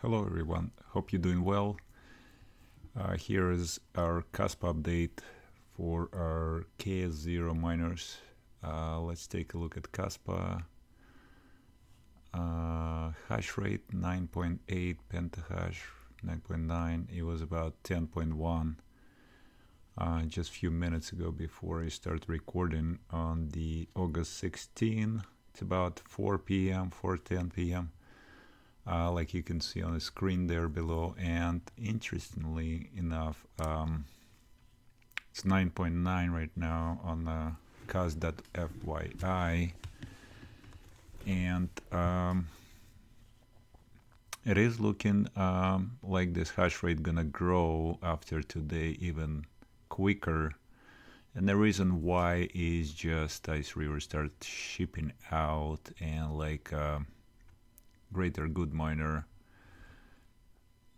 Hello everyone, hope you're doing well. Here is our KASPA update for our KS0 miners. Let's take a look at KASPA. Hash rate 9.8 pentahash, 9.9. It was about 10.1 just a few minutes ago before I start recording on the August 16. It's about 4 p.m., 4:10 p.m. Like you can see on the screen there below, and interestingly enough, it's 9.9 right now on the cas.fyi, and it is looking like this hash rate gonna grow after today even quicker. And the reason why is just Ice River start shipping out, and like Greater Good Miner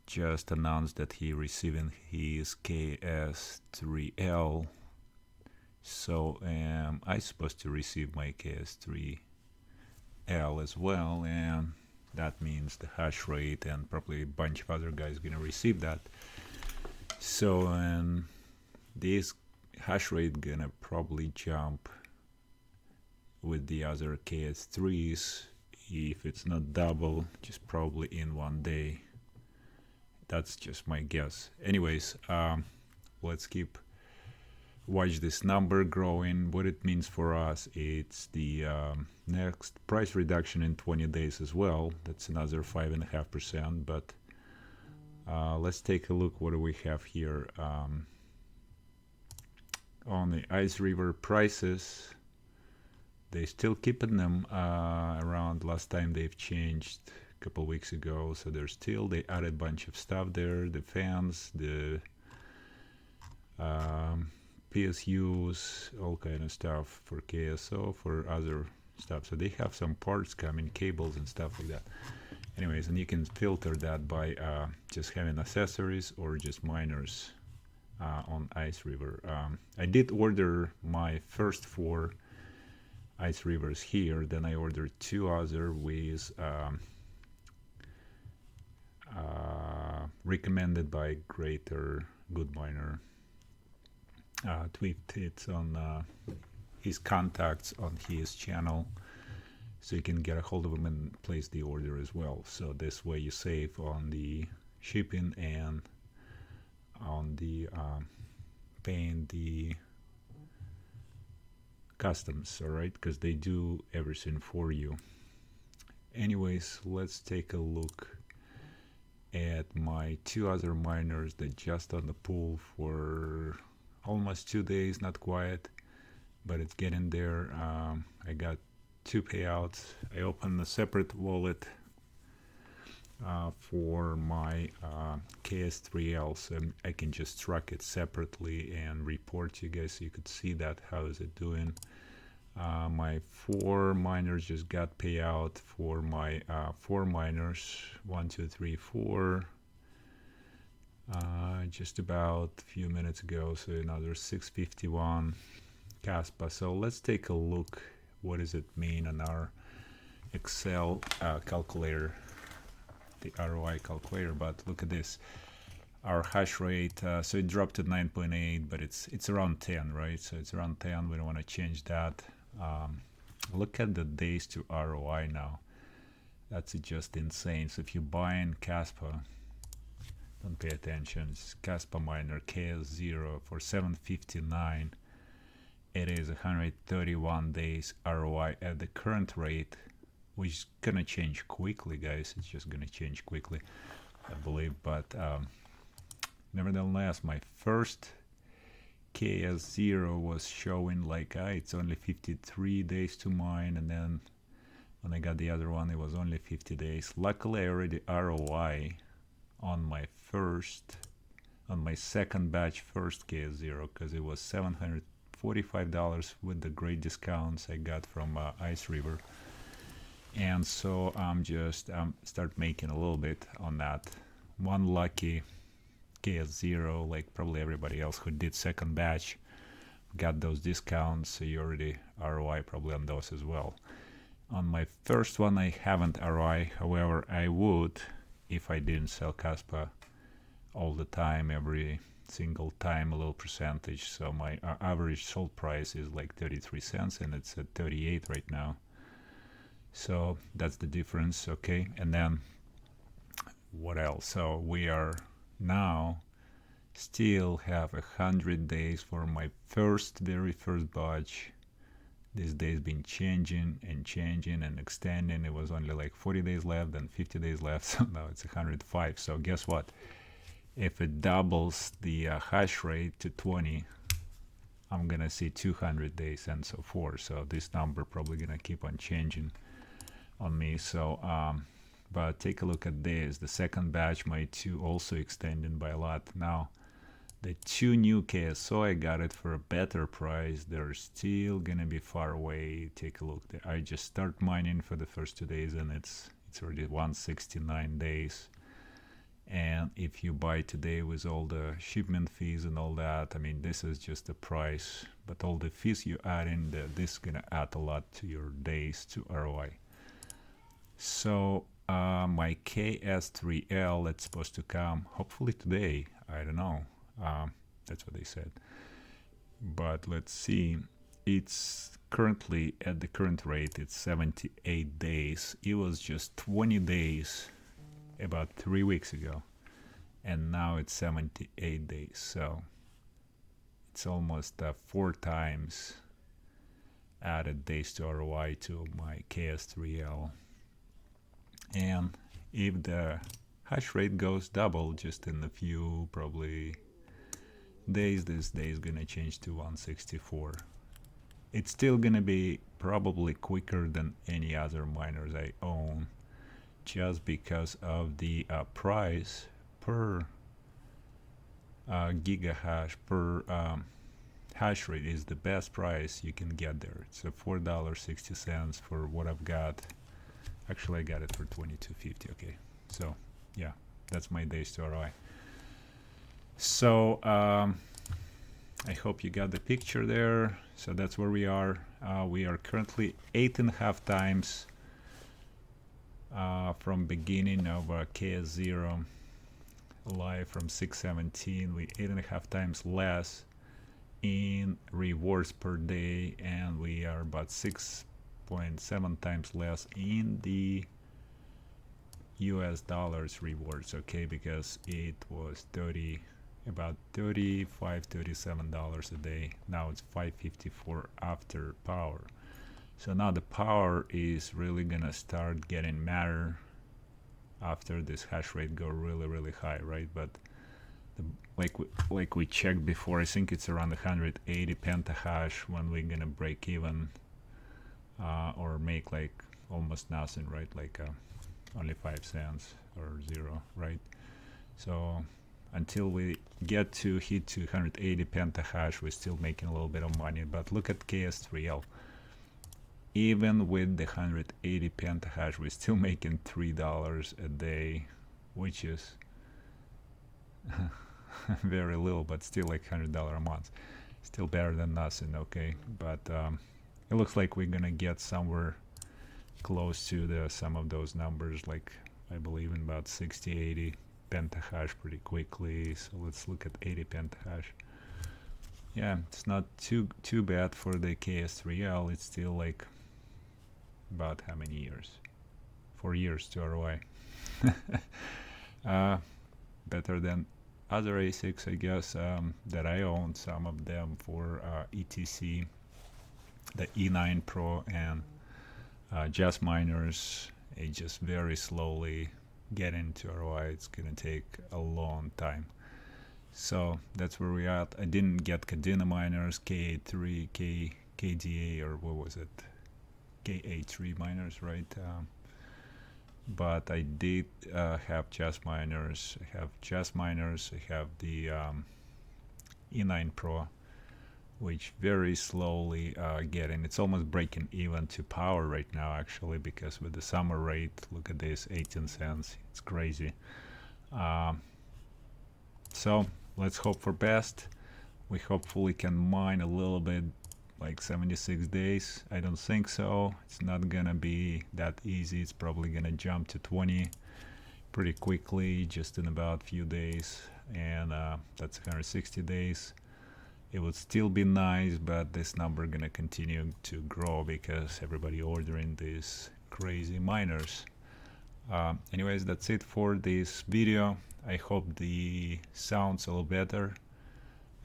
just announced that he receiving his KS3L. So I'm supposed to receive my KS3L as well, and that means the hash rate and probably a bunch of other guys gonna receive that. So this hash rate gonna probably jump with the other KS3s. If it's not double, just probably in one day. That's just my guess. Anyways, let's watch this number growing. What it means for us, it's the next price reduction in 20 days as well. That's another 5.5%. But let's take a look. What do we have here? On the Ice River prices, they still keeping them around. Last time they've changed a couple weeks ago, so they added a bunch of stuff there, the fans, the PSUs, all kind of stuff for KSO, for other stuff. So they have some parts coming, cables and stuff like that. Anyways, and you can filter that by just having accessories or just miners on Ice River. I did order my first 4 Ice Rivers here, then I ordered 2 other with recommended by Greater Good Miner. Tweet it on his contacts on his channel, so you can get a hold of him and place the order as well. So this way you save on the shipping and on the paying the customs, all right, because they do everything for you. Anyways, let's take a look at my 2 other miners that just on the pool for almost 2 days, not quite, but it's getting there. I got 2 payouts. I opened a separate wallet for my KS3L, so I can just track it separately and report to you guys so you could see that. How is it doing? My 4 miners just got payout for my 4 miners, 1 2 3 4, just about a few minutes ago, so another 651 KASPA. So let's take a look. What does it mean on our Excel calculator, the ROI calculator? But look at this, our hash rate, so it dropped to 9.8, but it's around 10, right? So it's around 10. We don't want to change that. Look at the days to ROI now. That's just insane. So if you buy in KASPA, don't pay attention, it's KASPA miner KS0 for 759. It is 131 days ROI at the current rate, which is gonna change quickly, guys. It's just gonna change quickly, I believe. But nevertheless, my first KS0 was showing like it's only 53 days to mine, and then when I got the other one, it was only 50 days. Luckily, I already ROI on my second batch first KS0, because it was $745 with the great discounts I got from Ice River. And so I'm just start making a little bit on that. One lucky KS0, like probably everybody else who did second batch, got those discounts, so you already ROI probably on those as well. On my first one I haven't ROI, however I would if I didn't sell KASPA all the time, every single time a little percentage. So my average sold price is like 33 cents and it's at 38 right now. So that's the difference. Okay, and then what else? So we are now still have 100 days for my very first batch. These days been changing and extending. It was only like 40 days left and 50 days left, so now it's 105. So guess what? If it doubles the hash rate to 20, I'm gonna see 200 days and so forth. So this number probably gonna keep on changing on me. So but take a look at this. The second batch, my two also extending by a lot. Now the two new KSO, I got it for a better price. They're still gonna be far away. Take a look there. I just start mining for the first 2 days and it's already 169 days. And if you buy today with all the shipment fees and all that, I mean, this is just the price, but all the fees you add in, this is gonna add a lot to your days to ROI. So my KS3L, that's supposed to come hopefully today. I don't know. That's what they said. But let's see. It's currently at the current rate, it's 78 days. It was just 20 days about 3 weeks ago, and now it's 78 days. So it's almost 4 times added days to ROI to my KS3L. And if the hash rate goes double just in a few probably days, this day is gonna change to 164. It's still gonna be probably quicker than any other miners I own, just because of the price per gigahash per hash rate is the best price you can get there. It's a $4.60 for what I've got. Actually, I got it for $22.50. Okay, so yeah, that's my days to ROI. So I hope you got the picture there. So that's where we are. We are currently 8.5 times from beginning of KS0 live from 617. We 8.5 times less in rewards per day, and we are about 6.7 times less in the US dollars rewards. Okay, because it was about $37 a day. Now it's $5.54 after power. So now the power is really gonna start getting matter after this hash rate go really high, right? But like we checked before, I think it's around 180 pentahash when we're gonna break even or make like almost nothing, right? Like only 5 cents or 0, right? So until we get to hit 280 pentahash, we're still making a little bit of money. But look at KS3L. Even with the 180 pentahash, we're still making $3 a day, which is very little, but still like $100 a month. Still better than nothing, okay? But it looks like we're gonna get somewhere close to some of those numbers, like I believe in about 60, 80 pentahash pretty quickly. So let's look at 80 pentahash. Yeah, it's not too bad for the KS3L. It's still like about how many years? 4 years to ROI. Better than other ASICs, I guess, that I own. Some of them for ETC, the E9 Pro and just miners. It just very slowly get into ROI. It's gonna take a long time. So that's where we're at. I didn't get Cadena miners, KA3, KDA, or what was it? KA3 miners, right? But I did have just miners. I have just miners. I have the E9 Pro, which very slowly getting. It's almost breaking even to power right now, actually, because with the summer rate, look at this, 18 cents. It's crazy. So let's hope for best. We hopefully can mine a little bit, like 76 days. I don't think so. It's not gonna be that easy. It's probably gonna jump to 20 pretty quickly, just in about few days, and that's 160 days. It would still be nice, but this number gonna continue to grow because everybody ordering these crazy miners. Anyways, that's it for this video. I hope the sound's a little better.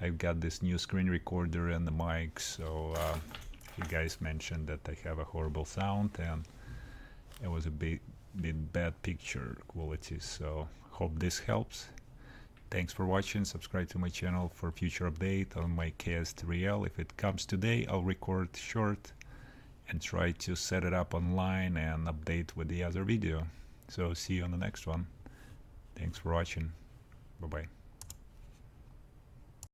I've got this new screen recorder and the mic, so you guys mentioned that I have a horrible sound and it was a bit bad picture quality, so hope this helps. Thanks for watching. Subscribe to my channel for future update on my KS3L. If it comes today, I'll record short and try to set it up online and update with the other video. So see you on the next one. Thanks for watching. Bye bye.